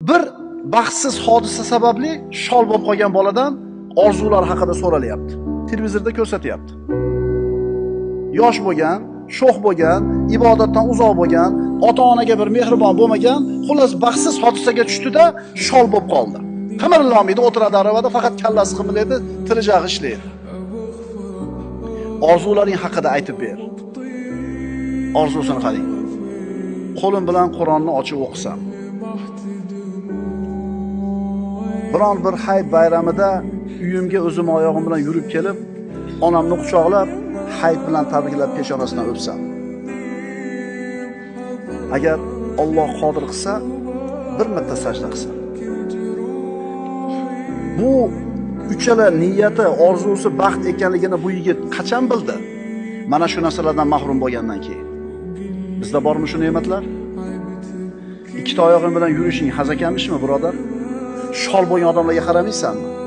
bir baxtsiz hodisa sababli shol bo'lib qolgan boladan orzular haqida so'ralyapti. Televizorda ko'rsatyapti. Yosh bo'lgan, sho'x bo'lgan, ibodatdan uzoq bo'lgan, ota-onaga bir mehribon bo'lmagan, xullas baxtsiz hodisaga tushdida shol bo'lib qoldi. Qimirlamaydi, o'tiradi aravada, faqat kallasi qimirlaydi, tili jag'i ishlaydi. Orzularing haqida aytib ber. Orzusini qarang. Qo'lim bilan Qur'onni ochib o'qisam. Biron bir hayit bayramida uyimga o'zim oyog'im bilan yurib kelib, onamni quchoqlab, hayit bilan tabriklab peshonasidan o'psam. Agar Alloh qodir qilsa, bir marta sajda qilsam. Bu uchala niyati, orzusi baxt ekanligini bu yigit qachon bildi? Mana shu narsalardan mahrum bo'lgandan keyin. Bizda bormi shu ne'matlar? Ikkita oyog'ing bilan yurishing haz ekanmishmi, birodar? Shol bo'lgan odamlarga qaramaysanmi?